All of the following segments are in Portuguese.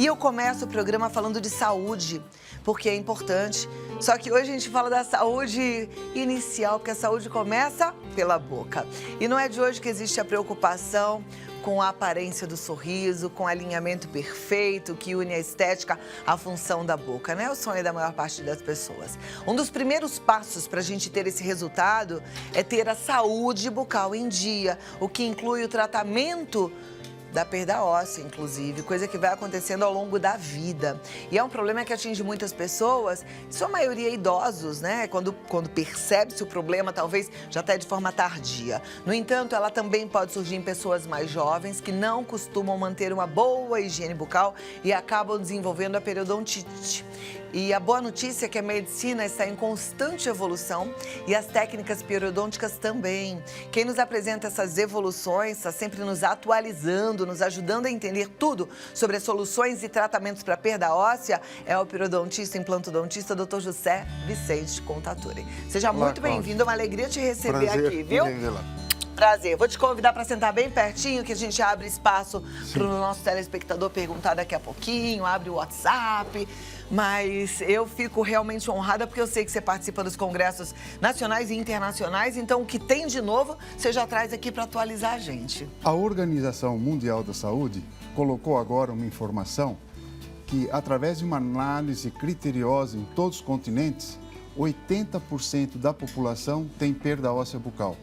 E eu começo o programa falando de saúde, porque é importante. Só que hoje a gente fala da saúde inicial, porque a saúde começa pela boca. E não é de hoje que existe a preocupação com a aparência do sorriso, com o alinhamento perfeito que une a estética à função da boca, né? O sonho da maior parte das pessoas. Um dos primeiros passos para a gente ter esse resultado é ter a saúde bucal em dia, o que inclui o tratamento da perda óssea, inclusive, coisa que vai acontecendo ao longo da vida. E é um problema que atinge muitas pessoas, em sua maioria idosos, né? Quando percebe-se o problema, talvez já até de forma tardia. No entanto, ela também pode surgir em pessoas mais jovens que não costumam manter uma boa higiene bucal e acabam desenvolvendo a periodontite. E a boa notícia é que a medicina está em constante evolução e as técnicas periodônticas também. Quem nos apresenta essas evoluções está sempre nos atualizando, nos ajudando a entender tudo sobre as soluções e tratamentos para perda óssea é o periodontista, implantodontista, Dr. José Vicente Contatore. Seja Olá, muito bem-vindo, é uma alegria te receber aqui, viu? Prazer. Vou te convidar para sentar bem pertinho, que a gente abre espaço para o nosso telespectador perguntar daqui a pouquinho, abre o WhatsApp. Mas eu fico realmente honrada porque eu sei que você participa dos congressos nacionais e internacionais, então o que tem de novo, você já traz aqui para atualizar a gente. A Organização Mundial da Saúde colocou agora uma informação que, através de uma análise criteriosa em todos os continentes, 80% da população tem perda óssea bucal.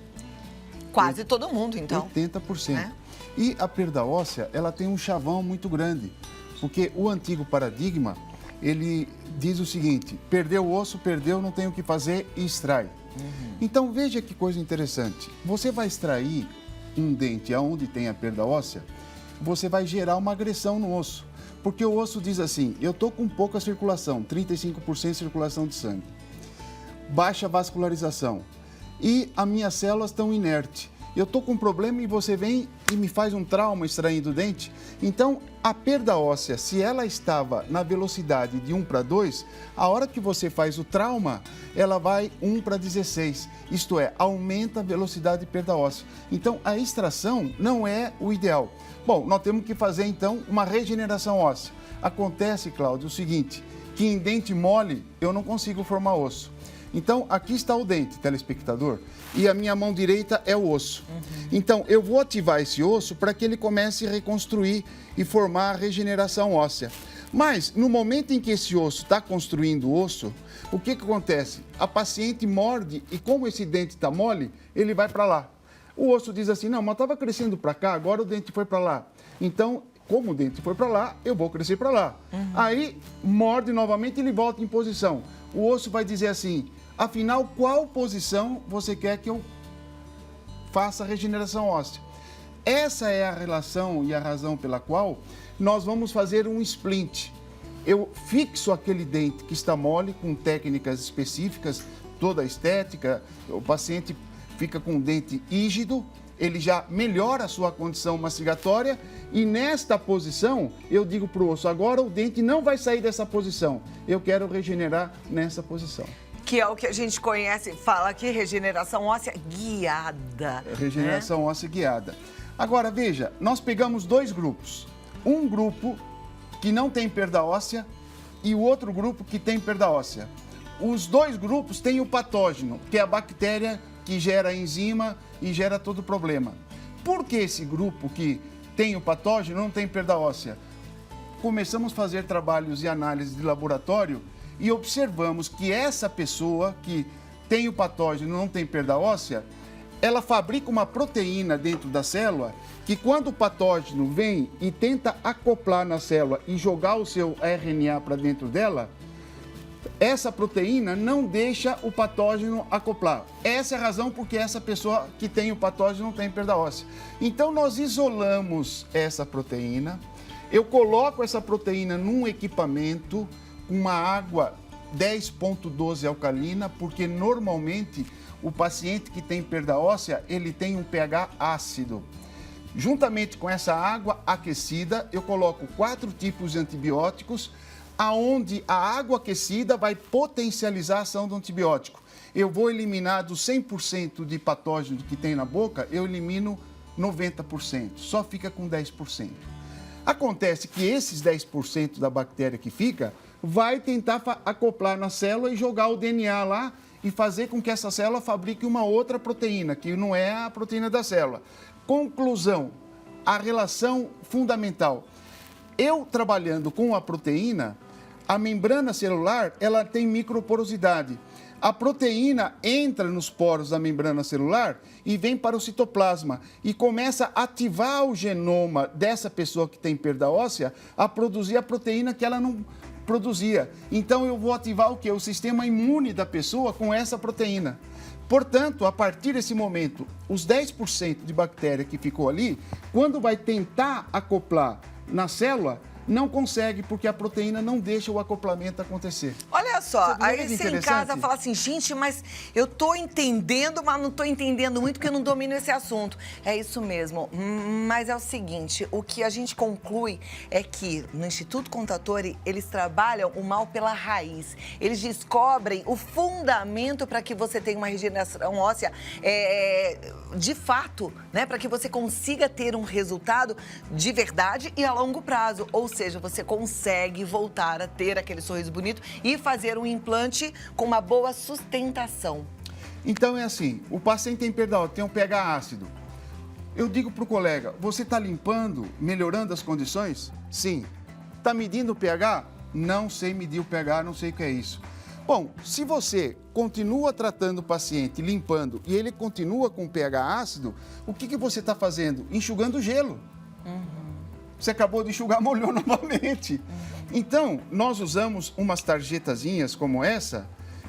Quase todo mundo, então. 80%. É? E a perda óssea, ela tem um chavão muito grande, porque o antigo paradigma, ele diz o seguinte: perdeu o osso, perdeu, não tem o que fazer e extrai. Então veja que coisa interessante. Você vai extrair um dente aonde tem a perda óssea, você vai gerar uma agressão no osso. Porque o osso diz assim: eu estou com pouca circulação, 35% de circulação de sangue, baixa vascularização e as minhas células estão inertes. Eu estou com um problema e você vem e me faz um trauma extraindo o dente. Então, a perda óssea, se ela estava na velocidade de 1 para 2, a hora que você faz o trauma, ela vai 1 para 16. Isto é, aumenta a velocidade de perda óssea. Então, a extração não é o ideal. Bom, nós temos que fazer, então, uma regeneração óssea. Acontece, Cláudio, o seguinte, que em dente mole eu não consigo formar osso. Então, aqui está o dente, telespectador, e a minha mão direita é o osso. Então, eu vou ativar esse osso para que ele comece a reconstruir e formar a regeneração óssea. Mas, no momento em que esse osso está construindo o osso, o que acontece? A paciente morde e, como esse dente está mole, ele vai para lá. O osso diz assim: não, mas estava crescendo para cá, agora o dente foi para lá. Então, como o dente foi para lá, eu vou crescer para lá. Aí, morde novamente e ele volta em posição. O osso vai dizer assim: afinal, qual posição você quer que eu faça a regeneração óssea? Essa é a relação e a razão pela qual nós vamos fazer um splint. Eu fixo aquele dente que está mole com técnicas específicas, toda a estética, o paciente fica com o dente rígido, ele já melhora a sua condição mastigatória e nesta posição eu digo para o osso: agora o dente não vai sair dessa posição, eu quero regenerar nessa posição. Que é o que a gente conhece, fala aqui, regeneração óssea guiada. Regeneração óssea guiada. Agora, veja, nós pegamos dois grupos. Um grupo que não tem perda óssea e o outro grupo que tem perda óssea. Os dois grupos têm o patógeno, que é a bactéria que gera a enzima e gera todo o problema. Por que esse grupo que tem o patógeno não tem perda óssea? Começamos a fazer trabalhos e análise de laboratório e observamos que essa pessoa que tem o patógeno e não tem perda óssea, ela fabrica uma proteína dentro da célula que, quando o patógeno vem e tenta acoplar na célula e jogar o seu RNA para dentro dela, essa proteína não deixa o patógeno acoplar. Essa é a razão porque essa pessoa que tem o patógeno não tem perda óssea. Então, nós isolamos essa proteína, eu coloco essa proteína num equipamento, uma água 10,12 alcalina, porque normalmente o paciente que tem perda óssea, ele tem um pH ácido. Juntamente com essa água aquecida, eu coloco 4 tipos de antibióticos, aonde a água aquecida vai potencializar a ação do antibiótico. Eu vou eliminar dos 100% de patógeno que tem na boca, eu elimino 90%, só fica com 10%. Acontece que esses 10% da bactéria que fica vai tentar acoplar na célula e jogar o DNA lá e fazer com que essa célula fabrique uma outra proteína, que não é a proteína da célula. Conclusão, a relação fundamental. Eu trabalhando com a proteína, a membrana celular, ela tem microporosidade. A proteína entra nos poros da membrana celular e vem para o citoplasma e começa a ativar o genoma dessa pessoa que tem perda óssea a produzir a proteína que ela não produzia. Então eu vou ativar o quê? O sistema imune da pessoa com essa proteína. Portanto, a partir desse momento, os 10% de bactéria que ficou ali, quando vai tentar acoplar na célula, não consegue, porque a proteína não deixa o acoplamento acontecer. Olha só, Você aí você em casa fala assim, gente, mas eu tô entendendo, mas não tô entendendo muito porque eu não domino esse assunto. É isso mesmo, mas é o seguinte, o que a gente conclui é que no Instituto Contatori, eles trabalham o mal pela raiz. Eles descobrem o fundamento para que você tenha uma regeneração óssea de fato, né? Para que você consiga ter um resultado de verdade e a longo prazo. Ou seja, você consegue voltar a ter aquele sorriso bonito e fazer um implante com uma boa sustentação. Então é assim, o paciente tem perda óssea, tem um pH ácido. Eu digo para o colega, você está limpando, melhorando as condições? Sim. Está medindo o pH? Não sei medir o pH, não sei o que é isso. Bom, se você continua tratando o paciente, limpando, e ele continua com pH ácido, o que você está fazendo? Enxugando gelo. Você acabou de enxugar, molhou novamente. Então, nós usamos umas tarjetazinhas como essa,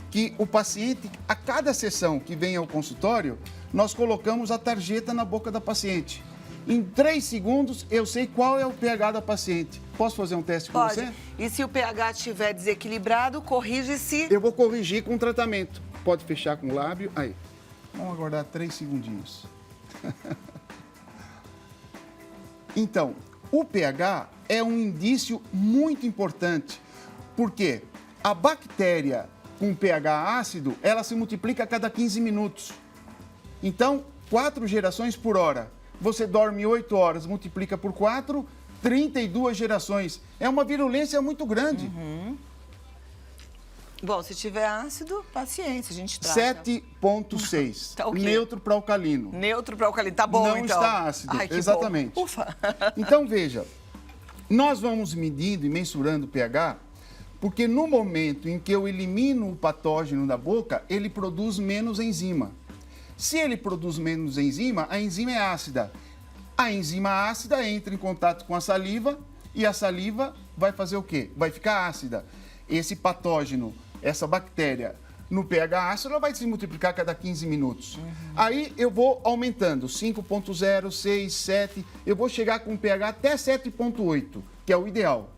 que o paciente, a cada sessão que vem ao consultório, nós colocamos a tarjeta na boca da paciente. Em 3 segundos, eu sei qual é o pH da paciente. Posso fazer um teste com você? E se o pH estiver desequilibrado, corrige-se... Eu vou corrigir com tratamento. Pode fechar com o lábio. Aí. Vamos aguardar 3 segundinhos. Então, o pH é um indício muito importante, porque a bactéria com pH ácido, ela se multiplica a cada 15 minutos. Então, 4 gerações por hora. Você dorme 8 horas, multiplica por 4, 32 gerações. É uma virulência muito grande. Bom, se tiver ácido, paciência, a gente trata. 7,6. Tá ok. Neutro para alcalino. Neutro para alcalino, tá bom Não então. está ácido, Ai, que exatamente. bom. Ufa. Então, veja, nós vamos medindo e mensurando o pH, porque no momento em que eu elimino o patógeno da boca, ele produz menos enzima. Se ele produz menos enzima, a enzima é ácida. A enzima ácida entra em contato com a saliva e a saliva vai fazer o quê? Vai ficar ácida. Esse patógeno, essa bactéria, no pH ácido, ela vai se multiplicar a cada 15 minutos. Aí eu vou aumentando, 5,0, 6, 7, eu vou chegar com pH até 7,8, que é o ideal.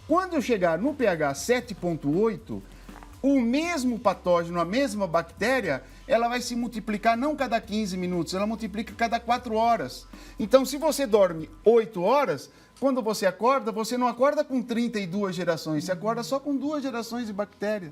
Quando eu chegar no pH 7,8, o mesmo patógeno, a mesma bactéria, ela vai se multiplicar não cada 15 minutos, ela multiplica cada 4 horas. Então, se você dorme 8 horas, quando você acorda, você não acorda com 32 gerações, você acorda só com 2 gerações de bactéria,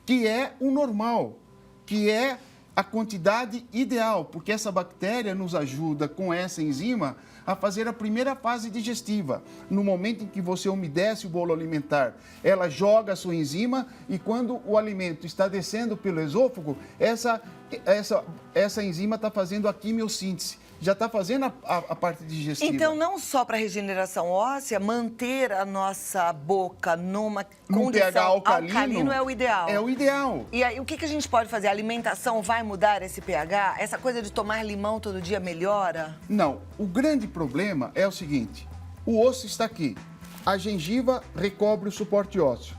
que é o normal, que é a quantidade ideal, porque essa bactéria nos ajuda com essa enzima a fazer a primeira fase digestiva. No momento em que você umedece o bolo alimentar, ela joga a sua enzima e quando o alimento está descendo pelo esôfago, essa enzima está fazendo a quimiossíntese. Já está fazendo a parte digestiva. Então, não só para regeneração óssea, manter a nossa boca numa condição pH alcalino é o ideal. É o ideal. E aí, o que a gente pode fazer? A alimentação vai mudar esse pH? Essa coisa de tomar limão todo dia melhora? Não. O grande problema é o seguinte. O osso está aqui. A gengiva recobre o suporte ósseo.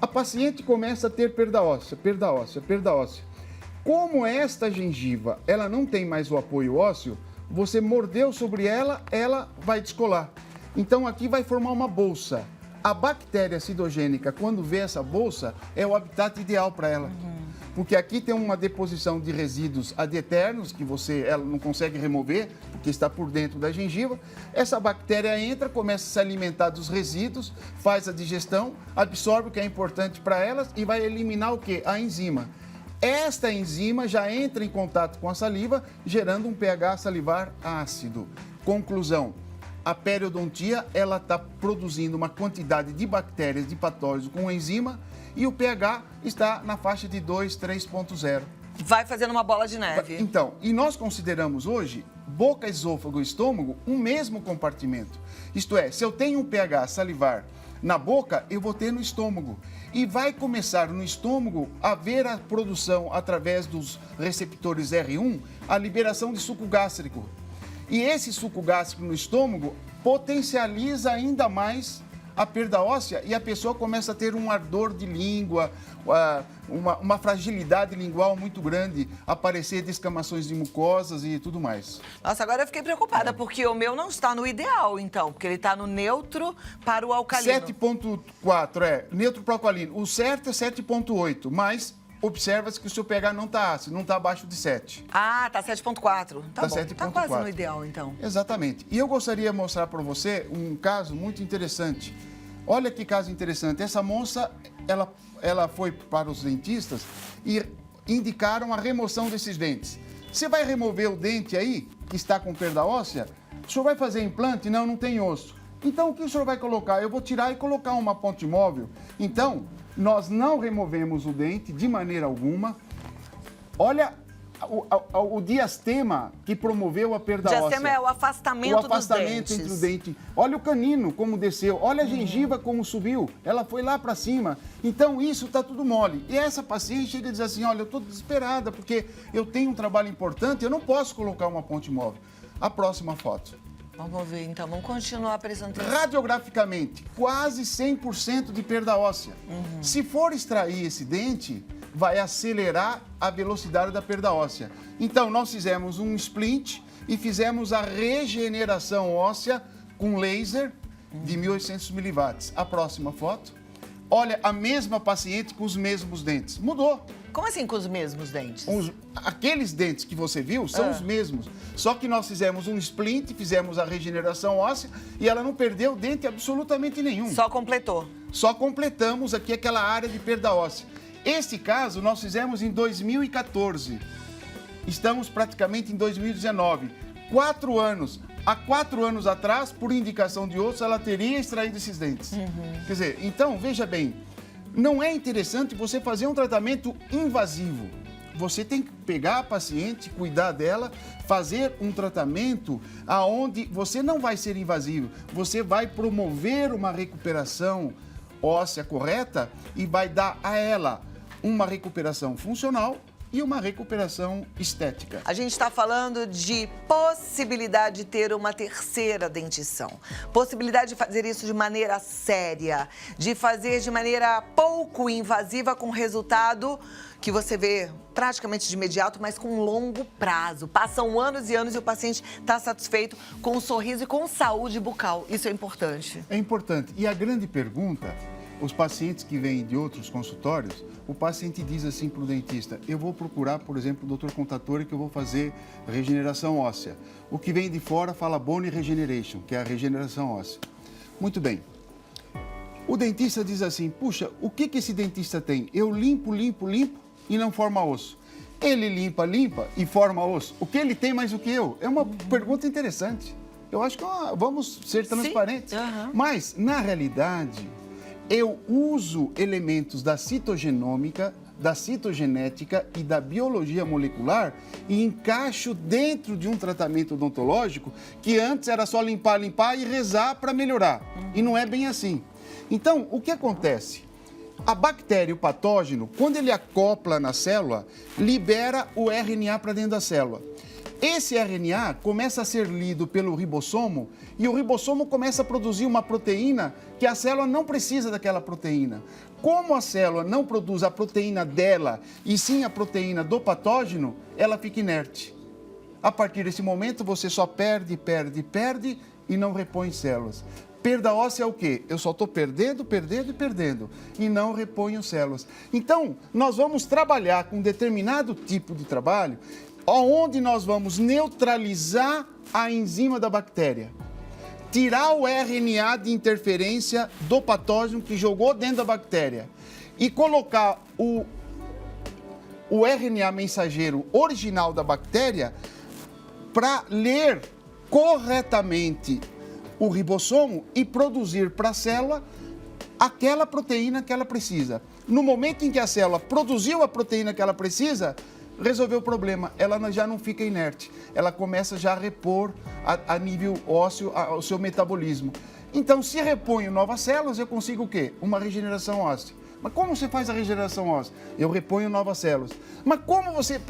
A paciente começa a ter perda óssea, perda óssea, perda óssea. Como esta gengiva, ela não tem mais o apoio ósseo, você mordeu sobre ela, ela vai descolar. Então aqui vai formar uma bolsa. A bactéria acidogênica, quando vê essa bolsa, é o habitat ideal para ela. Porque aqui tem uma deposição de resíduos ad eternos, que ela não consegue remover, porque está por dentro da gengiva. Essa bactéria entra, começa a se alimentar dos resíduos, faz a digestão, absorve o que é importante para elas e vai eliminar o quê? A enzima. Esta enzima já entra em contato com a saliva, gerando um pH salivar ácido. Conclusão, a periodontia, ela está produzindo uma quantidade de bactérias, de patógenos com enzima e o pH está na faixa de 2, 3,0. Vai fazendo uma bola de neve. Então, e nós consideramos hoje boca, esôfago e estômago um mesmo compartimento. Isto é, se eu tenho um pH salivar na boca, eu vou ter no estômago. E vai começar no estômago a haver a produção, através dos receptores R1, a liberação de suco gástrico. E esse suco gástrico no estômago potencializa ainda mais a perda óssea e a pessoa começa a ter um ardor de língua, uma fragilidade lingual muito grande, aparecer descamações de mucosas e tudo mais. Nossa, agora eu fiquei preocupada, porque o meu não está no ideal, então, porque ele está no neutro para o alcalino. 7,4 neutro para o alcalino. O certo é 7,8, mas observa-se que o seu pH não está ácido, não está abaixo de 7. Ah, tá 7,4. Tá bom, 7,4. tá quase no ideal, então. Exatamente. E eu gostaria de mostrar para você um caso muito interessante. Olha que caso interessante. Essa moça, ela foi para os dentistas e indicaram a remoção desses dentes. Você vai remover o dente aí, que está com perda óssea? O senhor vai fazer implante? Não, não tem osso. Então, o que o senhor vai colocar? Eu vou tirar e colocar uma ponte móvel. Então, nós não removemos o dente de maneira alguma. Olha o diastema que promoveu a perda óssea. O diastema é o afastamento dos dentes. Entre o dente. Olha o canino como desceu. Olha a gengiva como subiu. Ela foi lá para cima. Então, isso está tudo mole. E essa paciente chega e diz assim, olha, eu estou desesperada porque eu tenho um trabalho importante, eu não posso colocar uma ponte móvel. A próxima foto. Vamos ver, então. Vamos continuar apresentando. Radiograficamente, quase 100% de perda óssea. Se for extrair esse dente, vai acelerar a velocidade da perda óssea. Então, nós fizemos um splint e fizemos a regeneração óssea com laser de 1.800 miliwatts. A próxima foto. Olha, a mesma paciente com os mesmos dentes. Mudou. Como assim com os mesmos dentes? Aqueles dentes que você viu são os mesmos. Só que nós fizemos um splint, fizemos a regeneração óssea e ela não perdeu dente absolutamente nenhum. Só completou. Só completamos aqui aquela área de perda óssea. Esse caso nós fizemos em 2014. Estamos praticamente em 2019. 4 anos. Há 4 anos atrás, por indicação de outros, ela teria extraído esses dentes. Quer dizer, então, veja bem, não é interessante você fazer um tratamento invasivo. Você tem que pegar a paciente, cuidar dela, fazer um tratamento aonde você não vai ser invasivo. Você vai promover uma recuperação óssea correta e vai dar a ela uma recuperação funcional e uma recuperação estética. A gente está falando de possibilidade de ter uma terceira dentição. Possibilidade de fazer isso de maneira séria, de fazer de maneira pouco invasiva, com resultado que você vê praticamente de imediato, mas com longo prazo. Passam anos e anos e o paciente está satisfeito com um sorriso e com saúde bucal. Isso é importante. É importante. E a grande pergunta, os pacientes que vêm de outros consultórios, o paciente diz assim para o dentista, eu vou procurar, por exemplo, o Dr. Contatore que eu vou fazer regeneração óssea. O que vem de fora fala bone regeneration, que é a regeneração óssea. Muito bem. O dentista diz assim, puxa, o que esse dentista tem? Eu limpo e não forma osso. Ele limpa e forma osso. O que ele tem mais do que eu? É uma pergunta interessante. Eu acho que vamos ser transparentes. Mas, na realidade, eu uso elementos da citogenômica, da citogenética e da biologia molecular e encaixo dentro de um tratamento odontológico que antes era só limpar e rezar para melhorar. E não é bem assim. Então, o que acontece? A bactéria, o patógeno, quando ele acopla na célula, libera o RNA para dentro da célula. Esse RNA começa a ser lido pelo ribossomo e o ribossomo começa a produzir uma proteína que a célula não precisa daquela proteína. Como a célula não produz a proteína dela e sim a proteína do patógeno, ela fica inerte. A partir desse momento, você só perde e não repõe células. Perda óssea é o quê? Eu só estou perdendo e não reponho células. Então, nós vamos trabalhar com um determinado tipo de trabalho onde nós vamos neutralizar a enzima da bactéria, tirar o RNA de interferência do patógeno que jogou dentro da bactéria e colocar o RNA mensageiro original da bactéria para ler corretamente o ribossomo e produzir para a célula aquela proteína que ela precisa. No momento em que a célula produziu a proteína que ela precisa, resolveu o problema, ela já não fica inerte, ela começa já a repor a nível ósseo o seu metabolismo. Então, se reponho novas células, eu consigo o quê? Uma regeneração óssea. Mas como você faz a regeneração óssea? Eu reponho novas células. Mas como você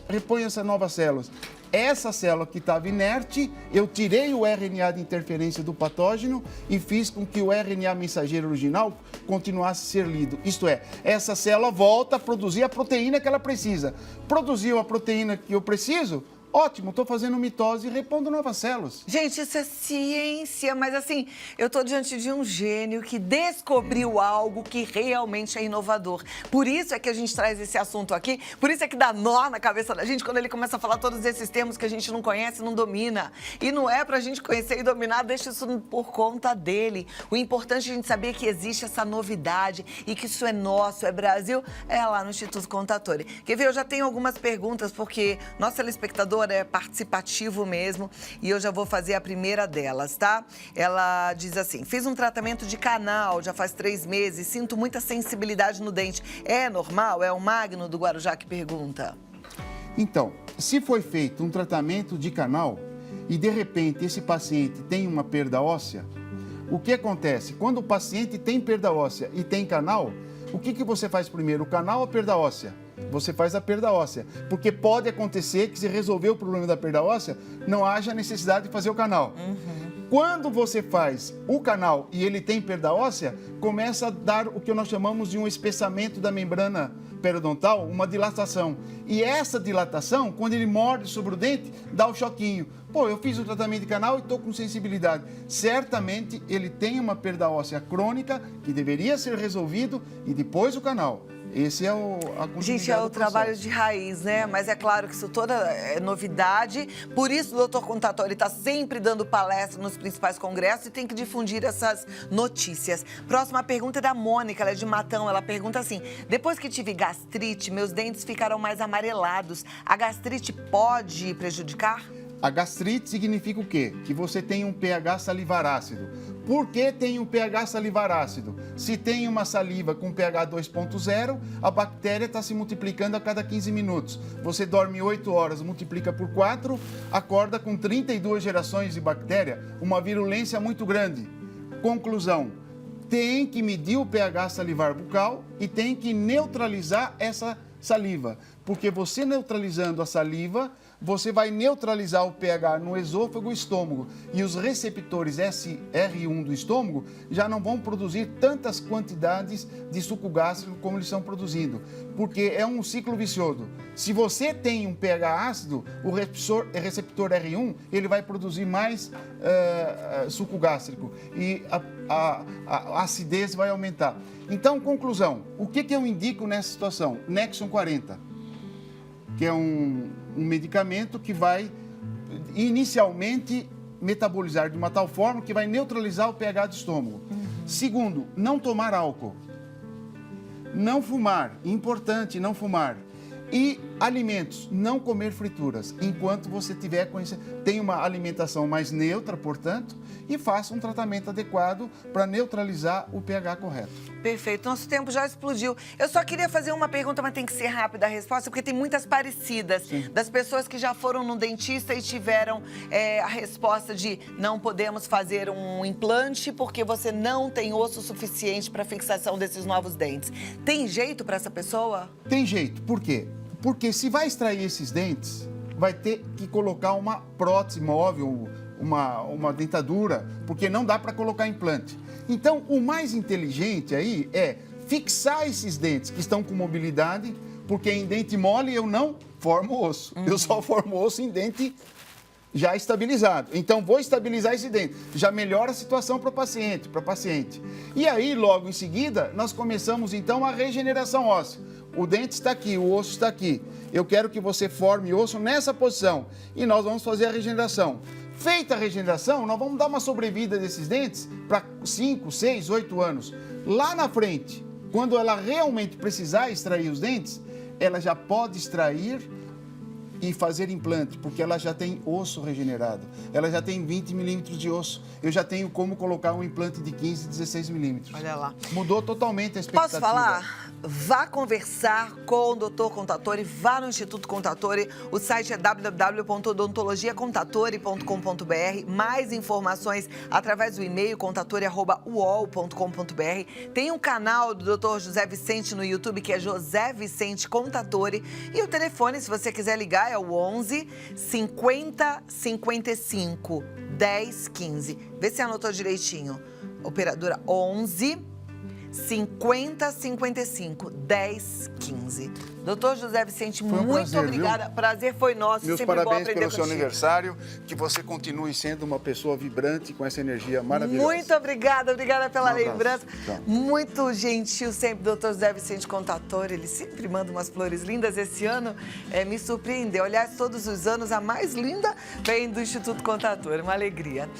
repõe essas novas células? Essa célula que estava inerte, eu tirei o RNA de interferência do patógeno e fiz com que o RNA mensageiro original continuasse a ser lido. Isto é, essa célula volta a produzir a proteína que ela precisa. Produziu a proteína que eu preciso? Ótimo, estou fazendo mitose e repondo novas células. Gente, isso é ciência, mas assim, eu estou diante de um gênio que descobriu algo que realmente é inovador. Por isso é que a gente traz esse assunto aqui, por isso é que dá nó na cabeça da gente quando ele começa a falar todos esses termos que a gente não conhece, não domina. E não é pra gente conhecer e dominar, deixa isso por conta dele. O importante é a gente saber que existe essa novidade e que isso é nosso, é Brasil, é lá no Instituto Contatore. Quer ver, eu já tenho algumas perguntas, porque nosso telespectador é participativo mesmo e eu já vou fazer a primeira delas, tá? Ela diz assim, fiz um tratamento de canal já faz 3 meses, sinto muita sensibilidade no dente. É normal? É o Magno do Guarujá que pergunta. Então, se foi feito um tratamento de canal e de repente esse paciente tem uma perda óssea, o que acontece? Quando o paciente tem perda óssea e tem canal, o que você faz primeiro, o canal ou a perda óssea? Você faz a perda óssea, porque pode acontecer que se resolver o problema da perda óssea, não haja necessidade de fazer o canal. Quando você faz o canal e ele tem perda óssea, começa a dar o que nós chamamos de um espessamento da membrana periodontal, uma dilatação. E essa dilatação, quando ele morde sobre o dente, dá o choquinho. Pô, eu fiz o tratamento de canal e estou com sensibilidade. Certamente ele tem uma perda óssea crônica que deveria ser resolvido e depois o canal. Esse é a continuidade. Gente, é o trabalho de raiz, né? Mas é claro que isso toda é novidade. Por isso, o Dr. Contatore está sempre dando palestra nos principais congressos e tem que difundir essas notícias. Próxima pergunta é da Mônica, ela é de Matão. Ela pergunta assim, depois que tive gastrite, meus dentes ficaram mais amarelados. A gastrite pode prejudicar? A gastrite significa o quê? Que você tem um pH salivar ácido. Por que tem um pH salivar ácido? Se tem uma saliva com pH 2.0, a bactéria está se multiplicando a cada 15 minutos. Você dorme 8 horas, multiplica por 4, acorda com 32 gerações de bactéria, uma virulência muito grande. Conclusão, tem que medir o pH salivar bucal e tem que neutralizar essa saliva. Porque você neutralizando a saliva, você vai neutralizar o pH no esôfago e estômago. E os receptores SR1 do estômago já não vão produzir tantas quantidades de suco gástrico como eles estão produzindo. Porque é um ciclo vicioso. Se você tem um pH ácido, o receptor R1 ele vai produzir mais suco gástrico. E a acidez vai aumentar. Então, conclusão. O que eu indico nessa situação? Nexon 40. Que é um medicamento que vai inicialmente metabolizar de uma tal forma que vai neutralizar o pH do estômago. Segundo, não tomar álcool. Não fumar, importante não fumar. E alimentos, não comer frituras, enquanto você tem uma alimentação mais neutra, portanto, e faça um tratamento adequado para neutralizar o pH correto. Perfeito, nosso tempo já explodiu. Eu só queria fazer uma pergunta, mas tem que ser rápida a resposta, porque tem muitas parecidas. Sim. Das pessoas que já foram no dentista e tiveram a resposta de não podemos fazer um implante porque você não tem osso suficiente para fixação desses novos dentes. Tem jeito para essa pessoa? Tem jeito, por quê? Porque se vai extrair esses dentes, vai ter que colocar uma prótese móvel, uma dentadura, porque não dá para colocar implante. Então, o mais inteligente aí é fixar esses dentes que estão com mobilidade, porque em dente mole eu não formo osso. Eu só formo osso em dente já estabilizado. Então, vou estabilizar esse dente. Já melhora a situação para o paciente. E aí, logo em seguida, nós começamos, então, a regeneração óssea. O dente está aqui, o osso está aqui. Eu quero que você forme osso nessa posição. E nós vamos fazer a regeneração. Feita a regeneração, nós vamos dar uma sobrevida desses dentes para 5, 6, 8 anos. Lá na frente, quando ela realmente precisar extrair os dentes, ela já pode extrair e fazer implante, porque ela já tem osso regenerado, ela já tem 20 milímetros de osso. Eu já tenho como colocar um implante de 15, 16 milímetros. Olha lá. Mudou totalmente a expectativa. Posso falar? Vá conversar com o Dr. Contatore, vá no Instituto Contatore. O site é www.odontologiacontatore.com.br. Mais informações através do e-mail contatore@uol.com.br. Tem um canal do Dr. José Vicente no YouTube, que é José Vicente Contatore. E o telefone, se você quiser ligar, é o 11 50 55 10 15. Vê se anotou direitinho. Operadora 11 50 55 10 15. Doutor José Vicente, Foi um muito prazer, obrigada. viu? Prazer foi nosso. Meus Sempre bom parabéns aprender pelo seu contigo. aniversário, que você continue sendo uma pessoa vibrante com essa energia maravilhosa. Muito obrigada, obrigada pela Um abraço. lembrança. Tchau. Muito gentil sempre, doutor José Vicente Contatore. Ele sempre manda umas flores lindas. Esse ano me surpreendeu. Aliás, todos os anos a mais linda vem do Instituto Contatore. Uma alegria.